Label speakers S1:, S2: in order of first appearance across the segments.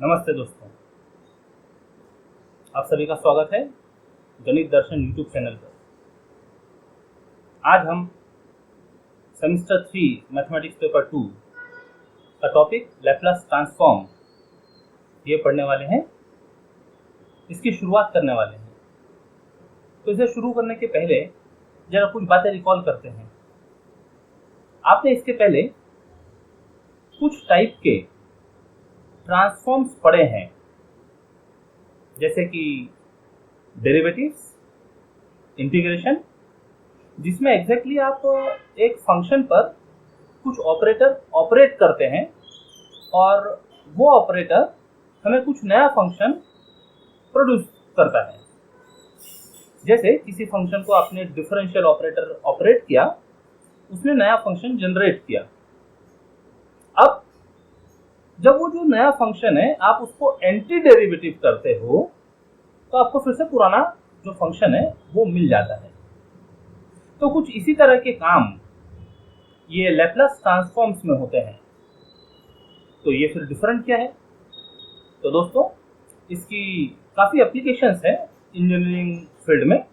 S1: नमस्ते दोस्तों, आप सभी का स्वागत है गणित दर्शन यूट्यूब चैनल पर। आज हम सेमेस्टर 3 मैथमेटिक्स पेपर 2 का टॉपिक लैप्लास ट्रांसफॉर्म ये पढ़ने वाले हैं। इसकी शुरुआत करने वाले हैं। तो इसे शुरू करने के पहले जरा कुछ बातें रिकॉल करते हैं। आपने इसके पहले कुछ टाइप के ट्रांसफॉर्म्स पढ़े हैं, जैसे कि डेरिवेटिव्स, इंटीग्रेशन, जिसमें एग्जैक्टली आप एक फंक्शन पर कुछ ऑपरेटर ऑपरेट करते हैं और वो ऑपरेटर हमें कुछ नया फंक्शन प्रोड्यूस करता है। जैसे किसी फंक्शन को आपने डिफरेंशियल ऑपरेटर ऑपरेट किया, उसने नया फंक्शन जनरेट किया। अब जब वो जो नया फंक्शन है आप उसको एंटी डेरिवेटिव करते हो तो आपको फिर से पुराना जो फंक्शन है वो मिल जाता है। तो कुछ इसी तरह के काम ये लैप्लास ट्रांसफॉर्म्स में होते हैं। तो ये फिर डिफरेंट क्या है? तो दोस्तों, इसकी काफ़ी एप्लीकेशंस है इंजीनियरिंग फील्ड में।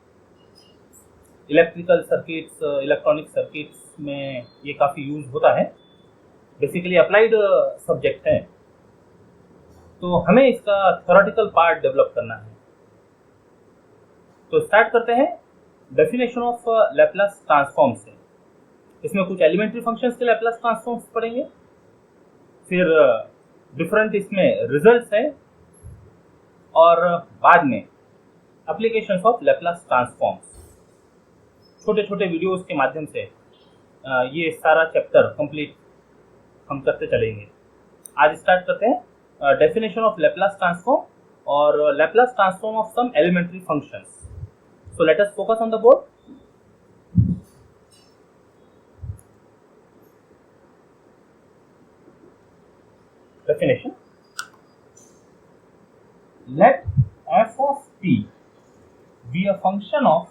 S1: इलेक्ट्रिकल सर्किट्स, इलेक्ट्रॉनिक सर्किट्स में ये काफ़ी यूज होता है। बेसिकली अप्लाइड सब्जेक्ट है, तो हमें इसका थ्योरेटिकल पार्ट डेवलप करना है। तो स्टार्ट करते हैं डेफिनेशन ऑफ लैप्लास ट्रांसफॉर्म से। इसमें कुछ एलिमेंट्री फंक्शंस के लैप्लास ट्रांसफॉर्म्स पढ़ेंगे, फिर डिफरेंट इसमें रिजल्ट्स है, और बाद में एप्लीकेशंस ऑफ लैप्लास ट्रांसफॉर्म्स। छोटे छोटे वीडियोस के माध्यम से ये सारा चैप्टर कंप्लीट हम करते चलेंगे। आज स्टार्ट करते हैं डेफिनेशन ऑफ लैप्लास ट्रांसफॉर्म और Laplace transform of some elementary functions. So let us focus on the board. Definition: let f of t be a function of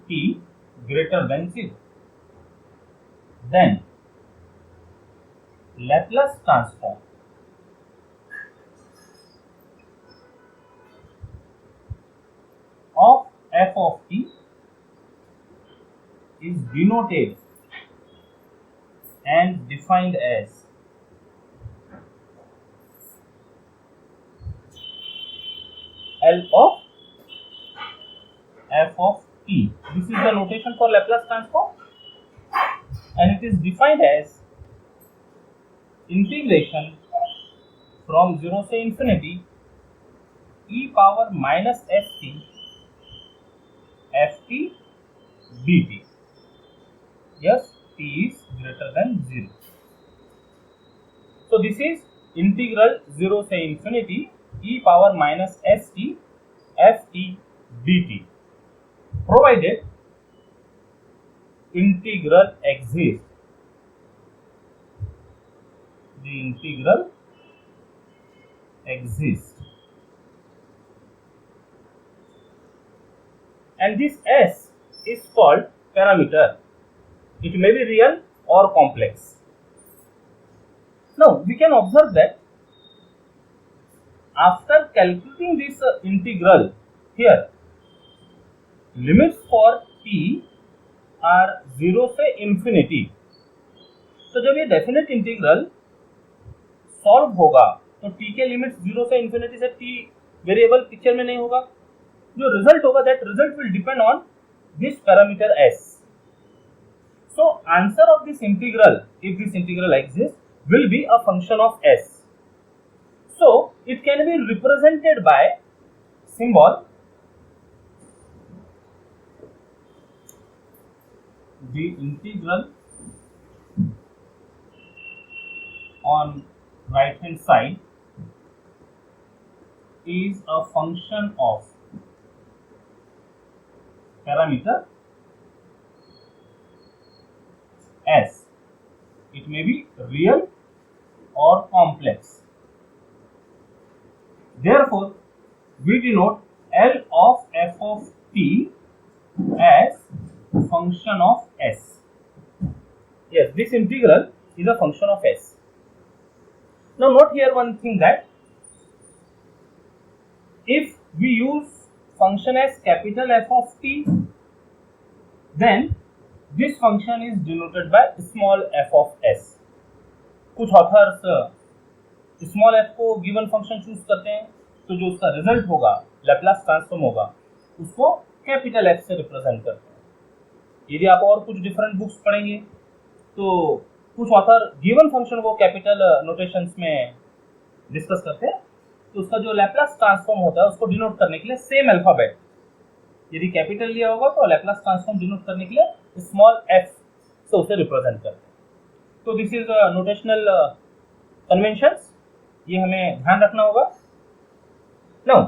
S1: t greater than 0, then Laplace transform of f of t is denoted and defined as L of f of t. This is the notation for Laplace transform, and it is defined as integration from 0 से infinity e power minus ft ft dt. Yes, t is greater than 0. So this is integral 0 से infinity e power minus st ft dt, provided integral exists. The integral exists, and this s is called parameter. It may be real or complex. Now we can observe that after calculating this integral here, limits for t are 0 से infinity. तो जब ये definite integral solve होगा तो t के limits 0 से infinity से t variable picture में नहीं होगा। जो रिजल्ट होगा that result will depend on this parameter s. So answer of this integral, if this integral exists, will be a function of s. So it can be represented by symbol the integral on right hand side is a function of parameter s. It may be real or complex. Therefore, we denote L of f of t as function of s. Yes, this integral is a function of s. Now note here one thing, that if we use function as capital F of t, then this function is denoted by small f of s. कुछ authors small f को given function choose करते हैं, तो जो उसका result होगा, Laplace transform होगा, उसको कैपिटल F से रिप्रेजेंट करते हैं। यदि आप और कुछ डिफरेंट बुक्स पढ़ेंगे तो कुछ ऑथर गिवन फंक्शन को कैपिटल नोटेशंस में डिस्कस करते हैं, तो उसका जो लैप्लास ट्रांसफॉर्म होता है उसको डिनोट करने के लिए सेम अल्फाबेट, यदि कैपिटल लिया होगा तो लैप्लास ट्रांसफॉर्म डिनोट करने के लिए स्मॉल f से उसे रिप्रेजेंट करते हैं। तो दिस इज नोटेशनल कन्वेंशंस, ये हमें ध्यान रखना होगा। Now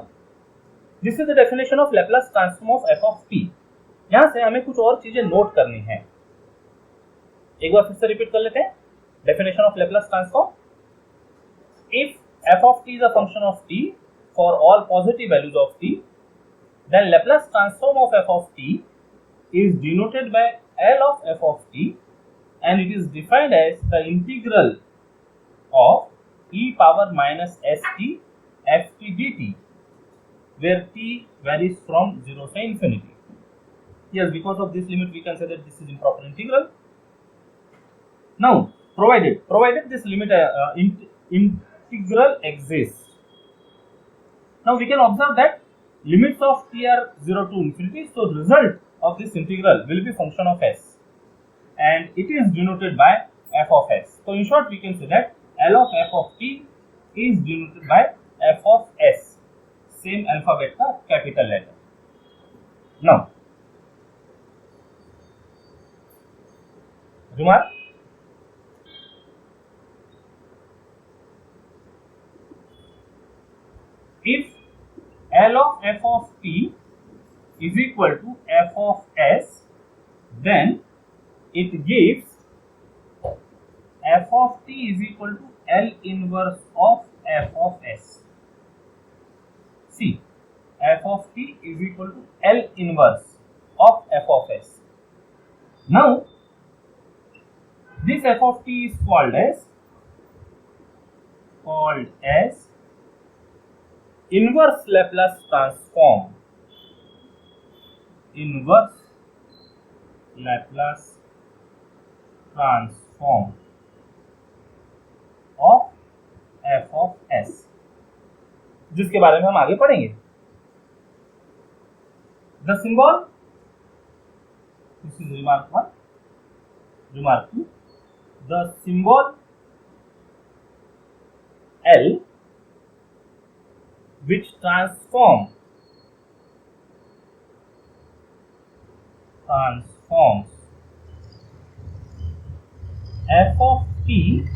S1: this is the definition of Laplace transform of f of t। यहां से हमें कुछ और चीजें नोट करनी है, एक बार फिर से रिपीट कर लेते हैं। Definition of Laplace transform, if f of t is a function of t for all positive values of t, then Laplace transform of f of t is denoted by L of f of t, and it is defined as the integral of e power minus st ft dt, where t varies from 0 to infinity. Yes, because of this limit we can say that this is improper integral. Now, provided this limit integral exists. Now we can observe that limits of t are 0 to infinity, so the result of this integral will be function of s, and it is denoted by f of s. So in short we can say that L of f of t is denoted by f of s, same alphabet का capital letter. Now remark, if L of f of t is equal to f of s, then it gives f of t is equal to L inverse of f of s. See, f of t is equal to L inverse of f of s. Now, this f of t is called as inverse Laplace transform. Inverse Laplace transform of f of s, जिसके बारे में हम आगे पढ़ेंगे। The symbol, this is remark 1. Remark 2, the symbol L which transforms f of t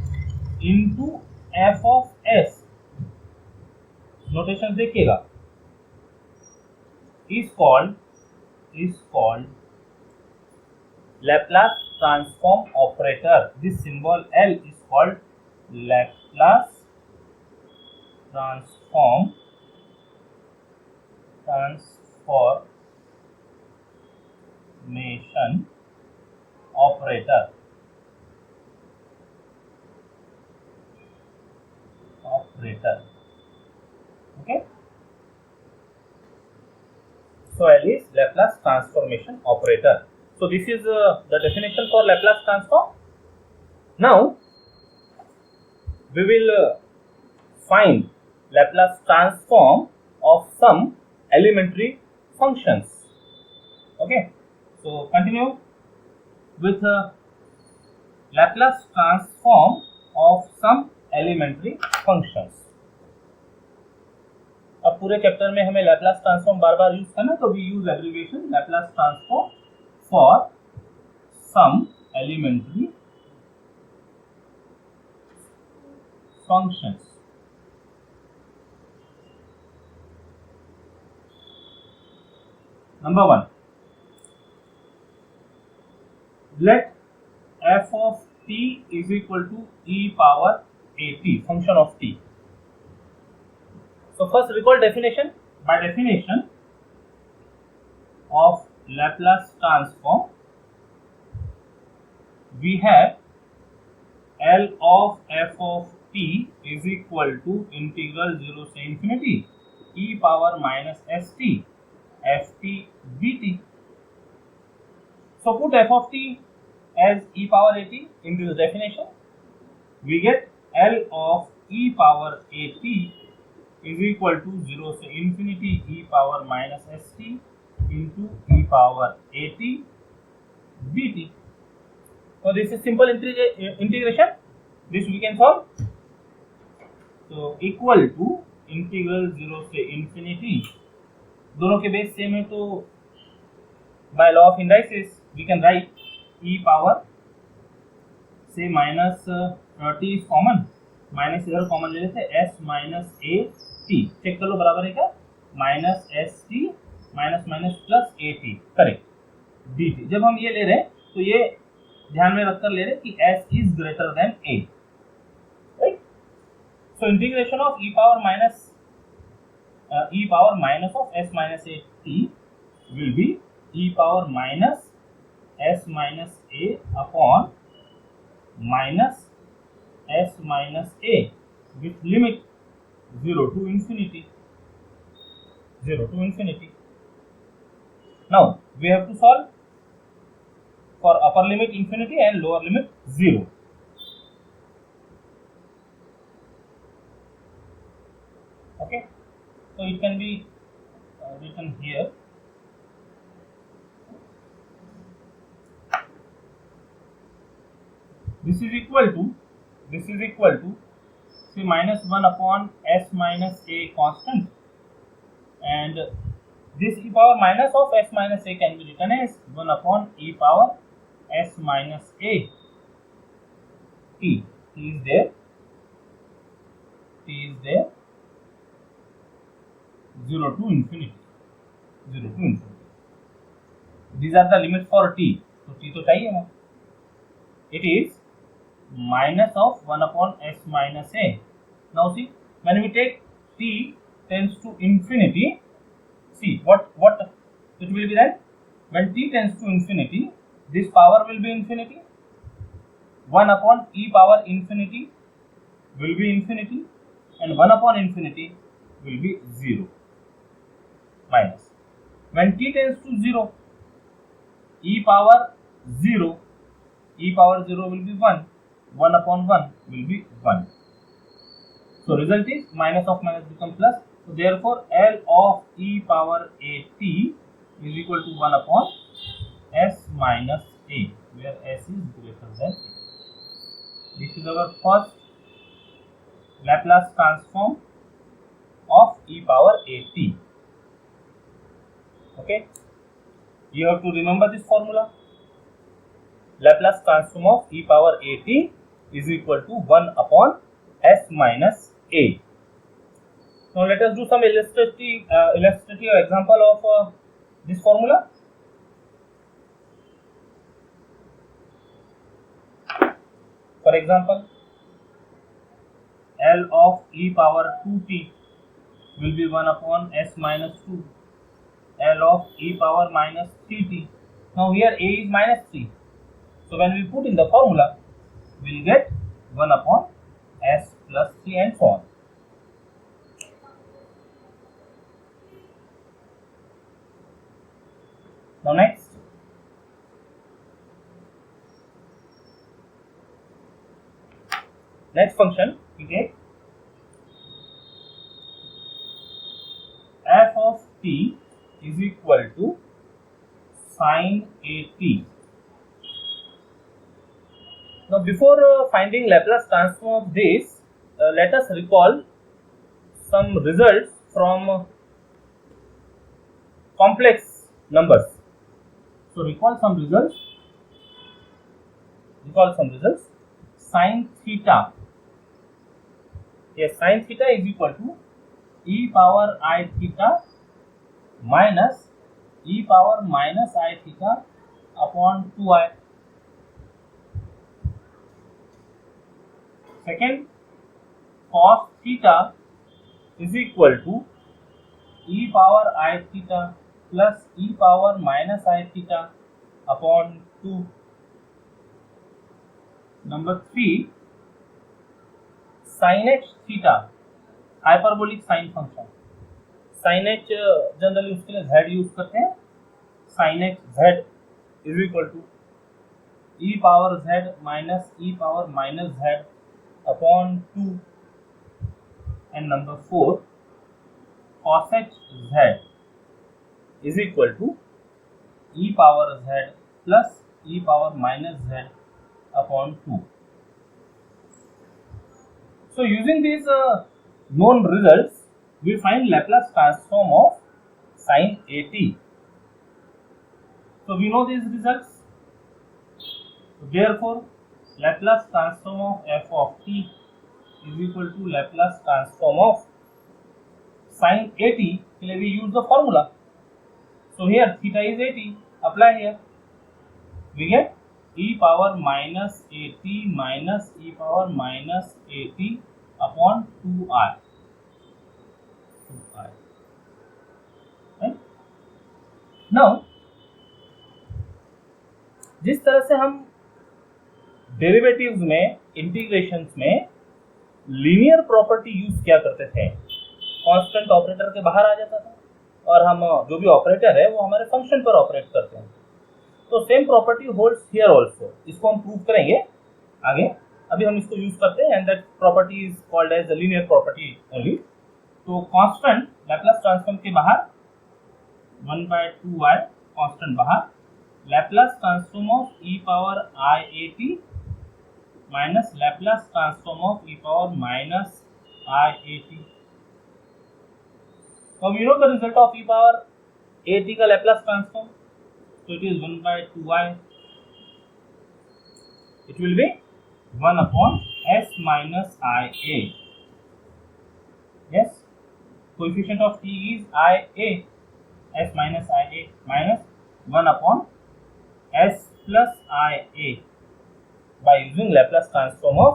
S1: into f of s, notation देखिएगा, is called Laplace transform operator. This symbol L is called Laplace transformation operator. Okay. So L is Laplace transformation operator. So this is the definition for Laplace transform. Now we will find Laplace transform of some elementary functions. Okay, so continue with Laplace transform of some elementary functions. अब पूरे chapter में हमें Laplace transform बार बार use करना, तो we use abbreviation Laplace transform for some elementary functions. Number 1, let f of t is equal to e power at, function of t. So first recall definition. By definition of Laplace transform, we have L of f of t is equal to integral 0 से infinity e power minus st ft dt. So put f of t as e power at into the definition. We get L of e power at is equal to 0 से infinity e power minus st into e power at dt. So this is simple integration. This we can solve. So equal to integral 0 से infinity, दोनों के base same है तो by law of indices we can write e power से minus t is common, minus इधर common ले लेते s minus a t, check कर लो बराबर है क्या, minus s t minus minus plus a t, correct, d t. जब हम ये ले रहे हैं तो ये ध्यान में रखकर ले रहे हैं कि s is greater than a, right. So integration of e power minus of s minus a t will be e power minus s minus a upon minus s minus a with limit 0 to infinity, 0 to infinity. Now we have to solve for upper limit infinity and lower limit 0. Okay, so it can be written here. This is equal to say minus 1 upon s minus a constant, and this e power minus of s minus a can be written as 1 upon e power s minus a t. T is there, 0 to infinity, 0 to infinity. These are the limits for t, so t तो चाहिए ना, it is minus of 1 upon s minus a. Now see, when we take t tends to infinity, see what it will be then, when t tends to infinity, this power will be infinity, 1 upon e power infinity will be infinity, and 1 upon infinity will be 0, minus. When t tends to 0, e power 0 will be 1, 1 upon 1 will be 1. So result is minus of minus become plus. So therefore L of e power a t is equal to 1 upon s minus a, where s is greater than a. This is our first Laplace transform of e power a t. Okay, you have to remember this formula. Laplace transform of e power a t is equal to 1 upon s minus a. Now let us do some illustrative example of this formula. For example, L of e power 2t will be 1 upon s minus 2, L of e power minus 3t. Now here a is minus 3. So when we put in the formula, we will get 1 upon s plus 3 and so on. Now next function we take f of t is equal to sin a t. Now before finding Laplace transform of this, let us recall some results from complex numbers. So recall some results. Sin theta. Yes, sin theta is equal to e power I theta minus e power minus I theta upon 2i. Second, cos theta is equal to e power I theta plus e power minus I theta upon 2. Number 3, sine h theta hyperbolic sine function, sine h generally उसके लिए z use करते हैं, sine h z is equal to e power z minus e power minus z upon 2 and number 4 cos h z is equal to e power z plus e power minus z upon 2. So using these known results, we find Laplace transform of sin at. So we know these results. So therefore, Laplace transform of f of t is equal to Laplace transform of sin at. We use the formula. So here theta is 80. Apply here. We get e power minus at minus e power minus at upon 2i. Right? Now, जिस तरह से हम derivatives में, integrations में linear property use किया करते थे, constant operator के बाहर आ जाता था और हम जो भी ऑपरेटर है वो हमारे फंक्शन पर ऑपरेट करते हैं, तो same property holds here also. इसको हम प्रूव करेंगे आगे. अभी हम इसको यूज करते हैं and that property is called as the linear property only. तो कांस्टेंट लैप्लास ट्रांसफॉर्म के बाहर 1/2i कांस्टेंट बाहर, Laplace transform of e power i a t minus Laplace transform of e power minus i a t. Now we know the result of e power a t का Laplace transform, so it is 1/2i. It will be 1 upon s minus i a. Yes, coefficient of t is i a, s minus i a minus 1 upon s plus i a by using Laplace transform of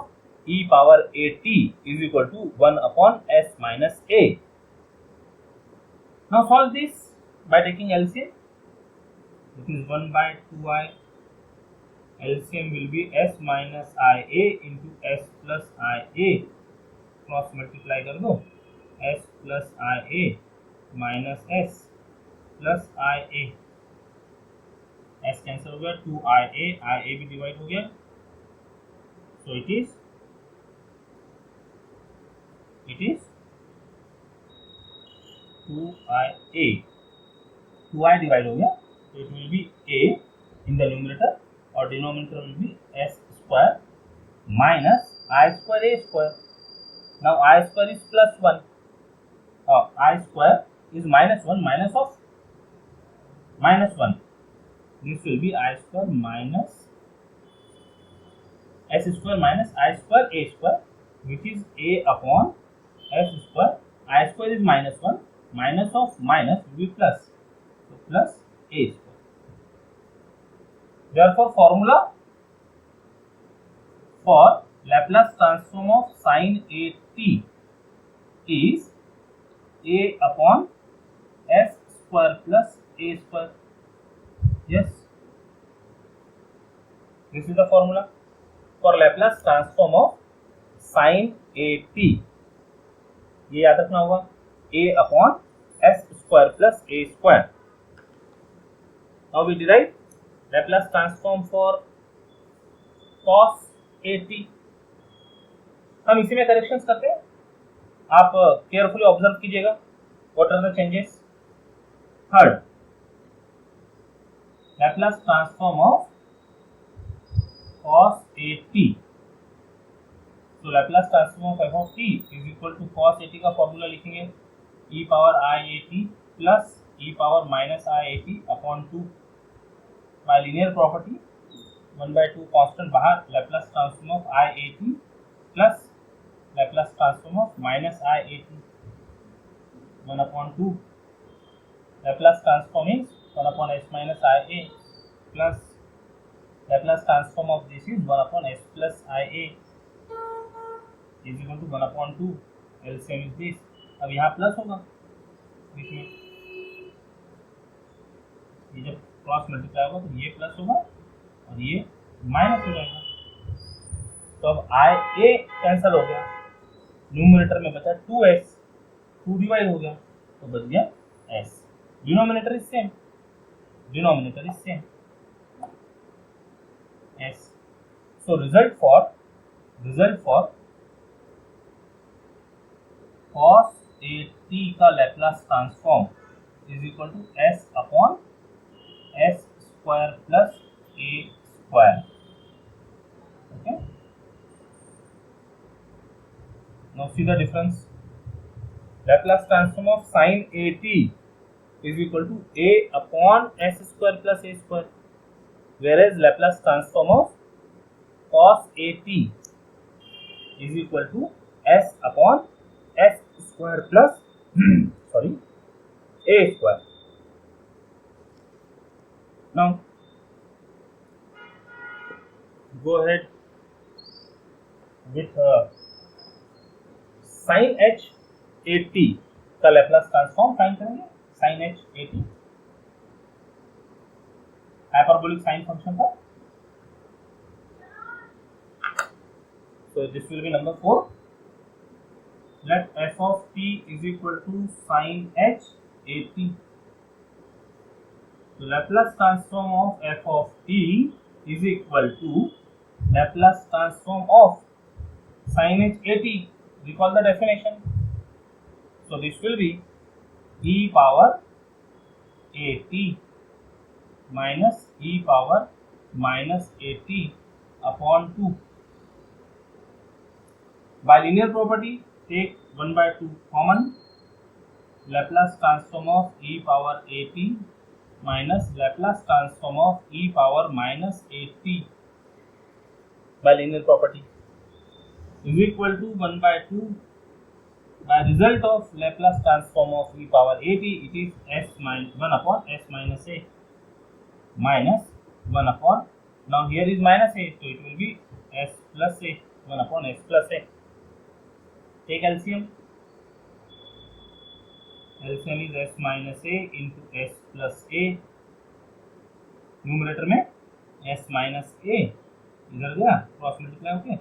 S1: e power a t is equal to 1 upon s minus a. Now solve this by taking LCM. This is 1/2i. LCM will be s minus i a into s plus i a. Cross multiply कर दो. s plus i a minus s plus i a. s cancel हो गया, 2i a भी divide हो गया. So it is 2i a. 2i divide हो गया, so it will be a in the numerator or denominator will be s square minus I square a square. Now I square is plus 1. I square is minus 1 minus of minus 1. This will be I square minus s square minus I square a square, which is a upon s square. I square is minus 1, minus of minus will be plus, so plus a square. Therefore formula for Laplace transform of sin a t is a upon s square plus a square. Yes, this is the formula for Laplace transform of sin a t. ये याद रखना होगा, a upon s square plus a square. Now we derive Laplace transform for cos a t. हम इसी में corrections करते हैं, आप केयरफुली ऑब्जर्व कीजिएगा. What are the changes? Third, Laplace transform of cos a t. So Laplace transform of f of t is equal to cos a t का formula लिखेंगे e power i a t plus e power minus i a t upon 2 by linear property 1/2 constant बाहर, Laplace transform of i a t plus Laplace transform of minus i a t 1/2. Laplace transform is 1 upon s minus i a plus Laplace transform of this is 1 upon s plus i a is equal to 1/2. LCM is this. अब यहाँ plus होगा बीच में, ये जब cross multiply होगा तो ये plus होगा और ये माइनस हो जाएगा. तो अब i a कैंसिल हो गया, न्यूमरेटर में बचा 2s, 2 डिवाइड हो गया तो बच गया s। Denominator is same, denominator is same s। So result for cos at का Laplace transform is equal to s upon s square plus a square. Okay, now see the difference. Laplace transform of sin at is equal to a upon s square plus a square, whereas Laplace transform of cos at is equal to s upon s square plus sorry a square. Now go ahead with sin h at का Laplace transform find करेंगे। sin h at hyperbolic sine function था, so this will be number 4. Let f of t is equal to sin h at. So Laplace transform of f of t is equal to Laplace transform of sin h at. Recall the definition. So this will be e power at minus e power minus at upon 2. By linear property, take 1/2 common. Laplace transform of e power at minus Laplace transform of e power minus at by linear property is equal to 1/2. By result of Laplace transform of e power at, it is s minus 1 upon s minus a minus 1 upon, now here is minus a, so it will be s plus a, 1 upon s plus a. Take LCM. LCM is s minus a into s plus a. Numerator में s minus a इधर गया, cross multiply होके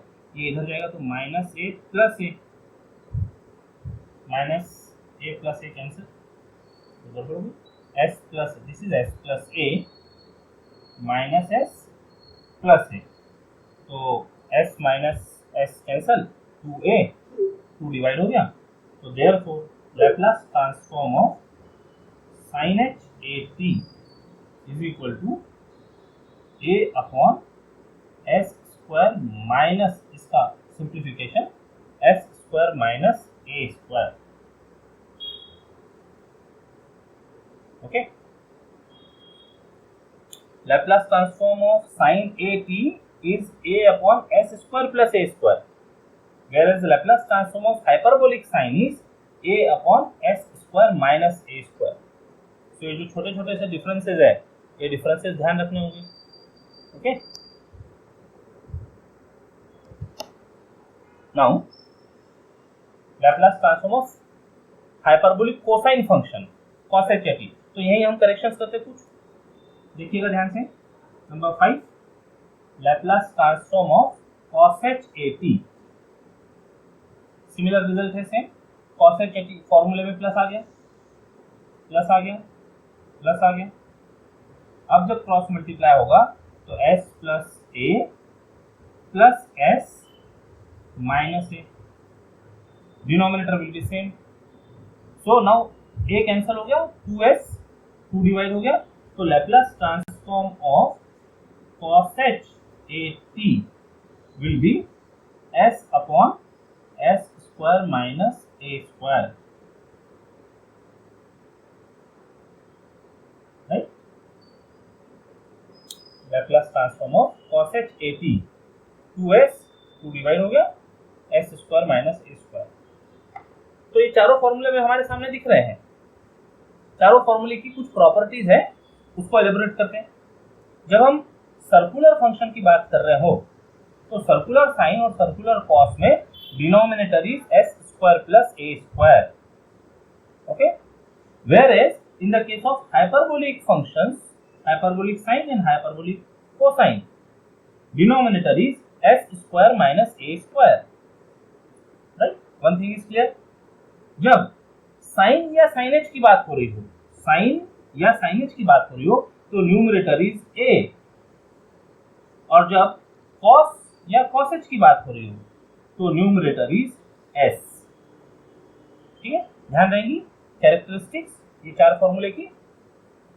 S1: ये इधर जाएगा तो minus a plus a, minus a plus a cancel, इधर होगी s plus, this is s plus a minus s plus a, तो s minus s cancel, 2a 2 divide हो गया, तो therefore Laplace transform of sin h at is equal to a upon s square minus, इसका simplification s square minus a square. Okay, Laplace transform of sin at is a upon s square plus a square, whereas the Laplace transform of hyperbolic sine is a upon s square minus a square. तो ये जो छोटे छोटे से differences है, ये differences ध्यान रखने होंगे। Okay, now Laplace transform of hyperbolic cosine function cos h at, तो यही हम करेक्शंस करते कुछ, देखिएगा ध्यान से। Number 5, Laplace transform of cos h at, similar result है सेम, cos h at फॉर्मूले में प्लस आ गया, प्लस आ गया, प्लस आ गया। अब जब क्रॉस मल्टीप्लाई होगा तो s plus a plus s minus a, denominator will be same. So now a cancel हो गया, 2s 2 डिवाइड हो गया, तो Laplace transform of cos h at will be s upon s square minus a square, right. Laplace transform of cos h at, 2s 2 divide हो गया, s square minus a square. तो ये चारों फॉर्मूले में हमारे सामने दिख रहे हैं। चारों फॉर्मूले की कुछ प्रॉपर्टीज है, उसको एलिब्रेट करते हैं। जब हम सर्कुलर फंक्शन की बात कर रहे हो तो सर्कुलर साइन और सर्कुलर कॉस में denominator is s square plus a square, okay. Whereas in the case of hyperbolic functions, hyperbolic sine and hyperbolic cosine, denominator is s square minus a square, right? One thing is clear, जब sign या signage की बात हो रही हो, sign या signage की बात हो रही हो तो न्यूमरेटर इज ए, और जब कॉस या कॉसेज की बात हो रही हो तो न्यूमरेटर इज एस। ठीक है, ध्यान रहेंगी कैरेक्टरिस्टिक्स ये चार फॉर्मूले की,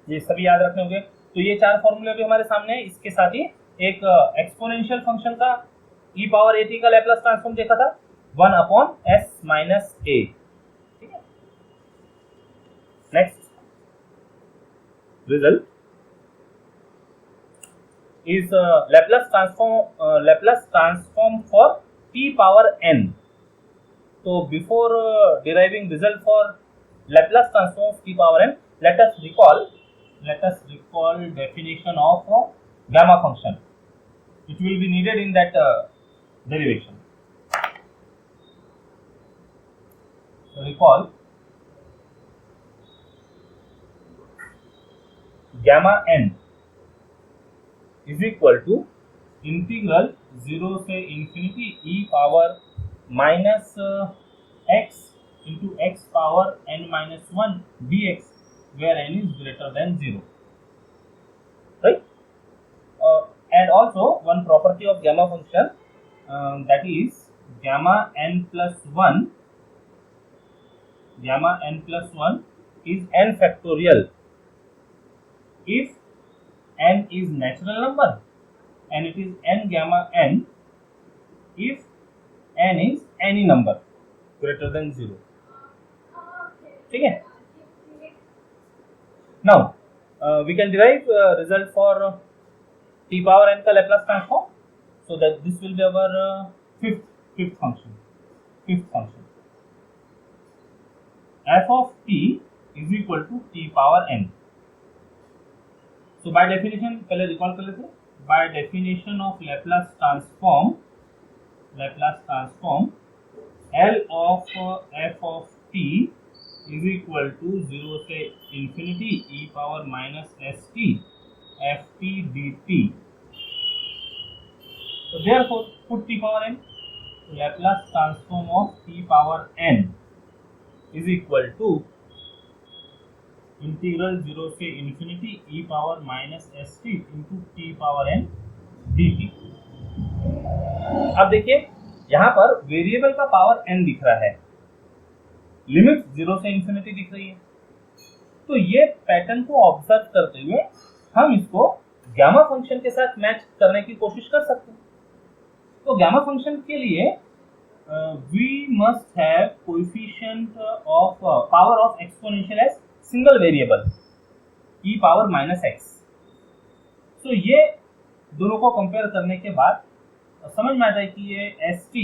S1: ये सभी याद रखने होंगे। तो ये चार फॉर्मूले भी हमारे सामने है। इसके साथ ही एक एक्सपोनेंशियल फंक्शन का e पावर at का लैप्लस ट्रांसफॉर्म देखा था, 1/s माइनस a। ठीक है, next result is Laplace transform for t power n. So before deriving result for Laplace transform of t power n, let us recall definition of gamma function. It will be needed in that derivation. So recall gamma n is equal to integral 0 से infinity e power minus x into x power n minus 1 dx where n is greater than 0, right? And also one property of gamma function, that is gamma n plus 1 is n factorial if n is natural number and it is n gamma n if n is any number greater than 0. ठीक है, now we can derive result for t power n का Laplace transform, so that this will be our fifth function f of t is equal to t power n. So by definition पहले recall कर लेते हैं, by definition of Laplace transform L of f of t is equal to 0 से infinity e power minus st ft dt. So therefore put t power n, Laplace transform of t power n is equal to integral 0 से infinity e power minus st into t power n dt। अब देखिए यहाँ पर variable का power n दिख रहा है, limit 0 से इंफिनिटी दिख रही है, तो ये पैटर्न को ऑब्जर्व करते हुए हम इसको गामा फंक्शन के साथ मैच करने की कोशिश कर सकते हैं। तो गामा फंक्शन के लिए we must have coefficient of power of exponential s single variable e power minus x. तो ये दोनों को कंपेयर करने के बाद समझ में आता है कि ये st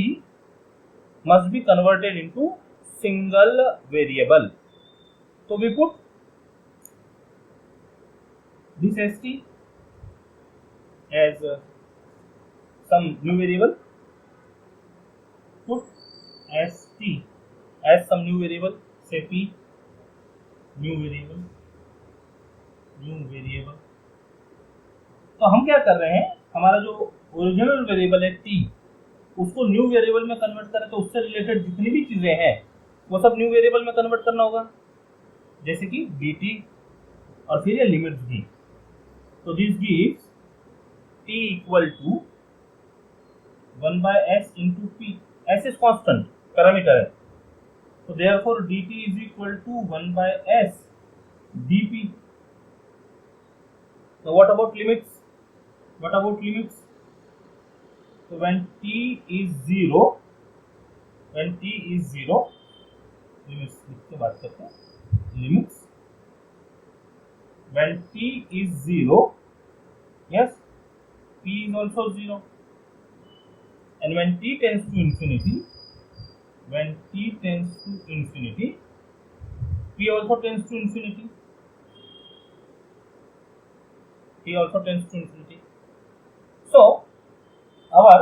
S1: must be converted into single variable. तो we put this st as some new variable, put st as some new variable, say p new variable. तो हम क्या कर रहे हैं, हमारा जो ओरिजिनल वेरिएबल है t उसको न्यू वेरिएबल में कन्वर्ट करें, तो उससे रिलेटेड जितनी भी चीजें हैं वो सब न्यू वेरिएबल में कन्वर्ट करना होगा, जैसे कि dt और फिर ये लिमिट भी। तो this gives t equal to 1/s into p, s is constant parameter है, तो therefore dt is equal to 1/s dp. So what about limits? So when t is 0, limits की बात करते हैं, limits when t is 0, yes, p is also 0, and when t tends to infinity, p also tends to infinity. So our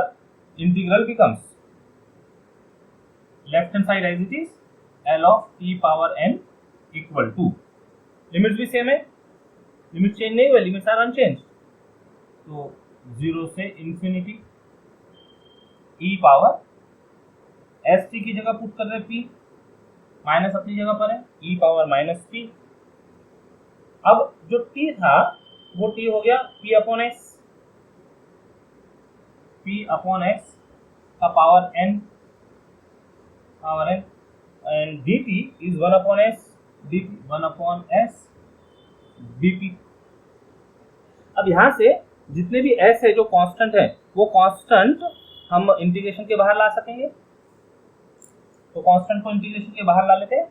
S1: integral becomes left hand side as it is, L of t power n equal to, limits भी same है, limit change नहीं हुआ, limits are unchange, तो 0 से infinity e power S T की जगह put कर रहे पी, माइनस अपनी जगह पर है, ई पावर माइनस पी। अब जो टी था वो टी हो गया p upon x, p upon x का power n and d t is 1 upon s, d t 1 upon s d t. अब यहाँ से जितने भी एस है जो कांस्टेंट है वो कांस्टेंट हम इंटीग्रेशन के बाहर ला सकेंगे, तो कांस्टेंट को इंटीग्रेशन के बाहर ला लेते हैं।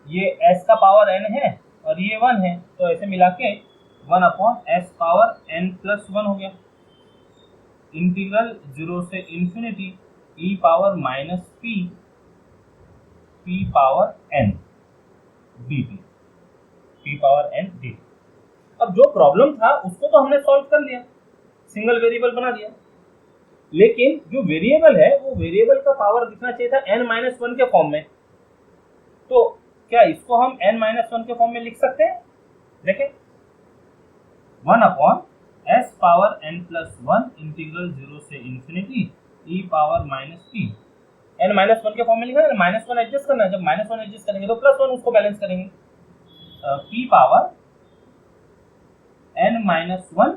S1: ये एस का पावर एन है और ये 1 है, तो ऐसे मिला के 1 upon s power n plus 1 हो गया। इंटीग्रल 0 से infinity e power minus p, p power n d t, p power n d t. अब जो प्रॉब्लम था उसको तो हमने सॉल्व कर लिया, सिंगल वेरिएबल बना दिया, लेकिन जो वेरिएबल है वो वेरिएबल का पावर दिखना चाहिए था n-1 के फॉर्म में। तो क्या इसको हम n-1 के फॉर्म में लिख सकते हैं? देखें, 1 upon s power n plus 1 integral 0 से infinity e power minus P, n-1 के फॉर्म में लिखा है, -1 एडजस्ट करना है, जब -1 एडजस्ट करेंगे तो +1 उसको बैलेंस करेंगे, p पावर n-1,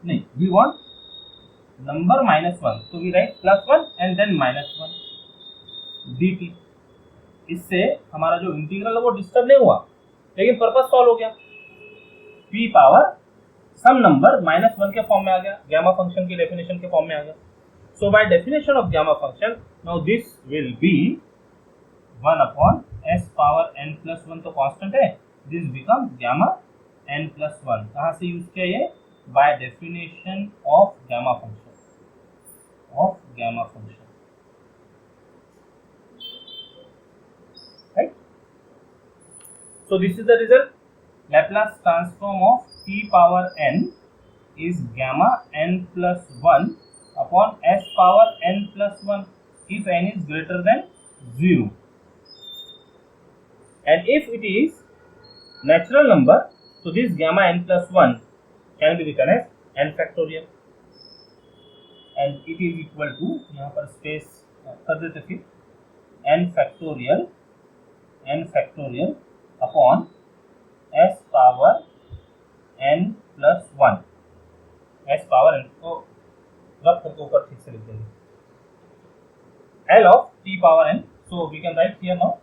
S1: नहीं, वी वांट नंबर -1, तो we write +1 and then -1 dt। इससे हमारा जो इंटीग्रल है वो डिस्टर्ब नहीं हुआ, लेकिन पर्पस सॉल्व हो गया। p पावर सम नंबर -1 के फॉर्म में आ गया, गामा फंक्शन की डेफिनेशन के फॉर्म में आ गया। So by definition of gamma function now this will be 1 upon s power n plus 1, तो कांस्टेंट है, this become gamma n plus 1। कहाँ से यूज किया ये? By definition of gamma function, right? So this is the result. Laplace transform of p power n is gamma n plus 1 upon s power n plus 1 if n is greater than 0, and if it is natural number, so this gamma n plus 1 can be written as n factorial, and it is equal to, यहाँ पर space कर देते फिर, n factorial upon s power n plus 1, s power n को रब करके ऊपर ठीक से लिख देंगे, l of t power n। So we can write here now,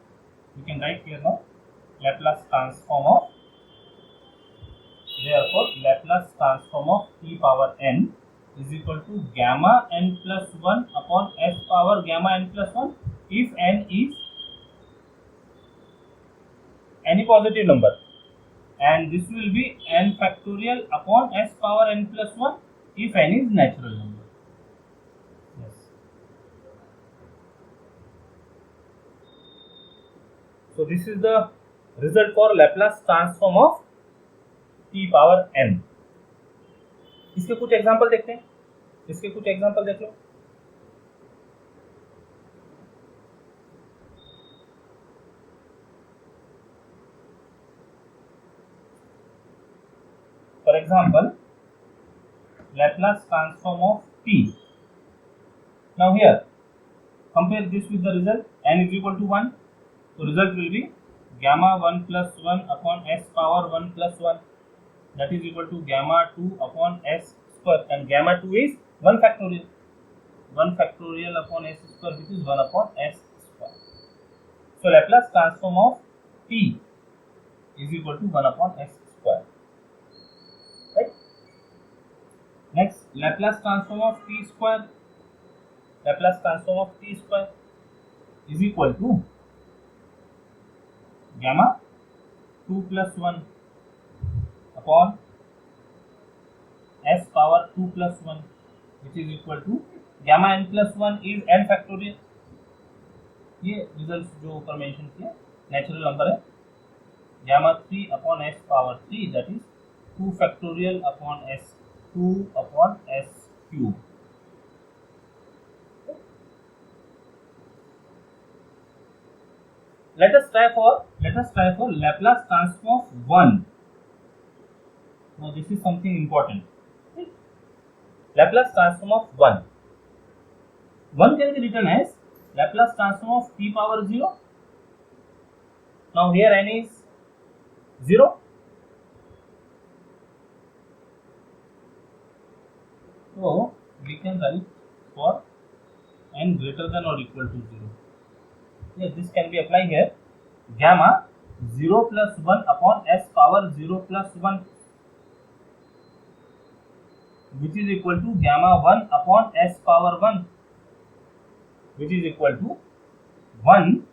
S1: Laplace transform of, therefore Laplace transform of t power n is equal to gamma n plus 1 upon s power gamma n plus 1 if n is any positive number, and this will be n factorial upon s power n plus 1 if n is natural number. Yes. So this is the result for Laplace transform of t power n. इसके कुछ example देखते हैं, देख लो। For example, Laplace transform of t. Now here, compare this with the result, n is equal to 1. So result will be gamma 1 plus 1 upon s power 1 plus 1. That is equal to gamma 2 upon s square, and gamma 2 is 1 factorial upon s square, which is 1 upon s square. So Laplace transform of t is equal to 1 upon s square, right? Next, Laplace transform of t square, is equal to gamma 2 plus 1 upon s power 2 plus 1, which is equal to gamma n plus 1 is n factorial. ये result जो ऊपर mention किया natural number है, gamma 3 upon s power 3, that is 2 factorial upon s, 2 upon s cube. Let us try for Laplace transform of 1. Now this is something important. Laplace transform of 1. 1 can be written as Laplace transform of t power 0. Now here n is 0. So we can write for n greater than or equal to 0. Yes, this can be applied here. Gamma 0 plus 1 upon s power 0 plus 1, which is equal to gamma 1 upon s power 1, which is equal to 1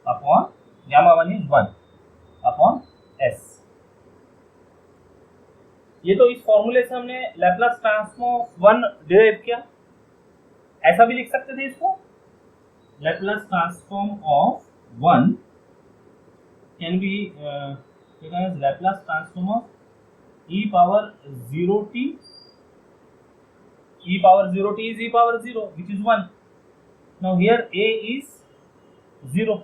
S1: upon gamma 1 is 1 upon s. ये तो इस फॉर्मूले से हमने Laplace transform 1 derive किया. ऐसा भी लिख सकते थे इसको. Laplace transform of 1 can be taken as Laplace transform of e power 0t. E power 0t is e power 0, which is 1. Now here a is 0.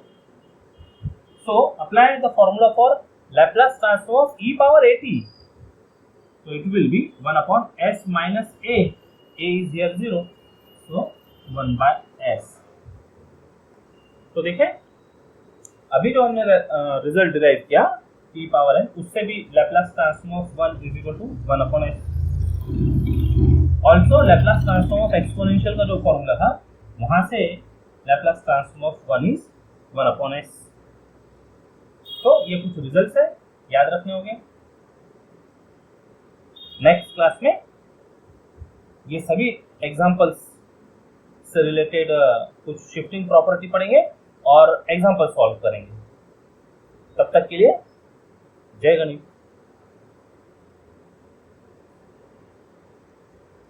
S1: So apply the formula for Laplace transform of e power at. So it will be 1 upon s minus a. A is here 0. So 1 by s. तो देखें अभी जो हमने result derive किया t power n, उससे भी Laplace transform of 1 is equal to 1 upon s. Also Laplace transform of exponential का जो फॉर्मूला था वहां से Laplace transform of 1 is 1 upon s. तो ये कुछ रिजल्ट्स है, याद रखने होंगे. नेक्स्ट क्लास में ये सभी एग्जांपल्स से रिलेटेड कुछ शिफ्टिंग प्रॉपर्टी पढ़ेंगे और एग्जांपल सॉल्व करेंगे. तब तक के लिए जय गणित.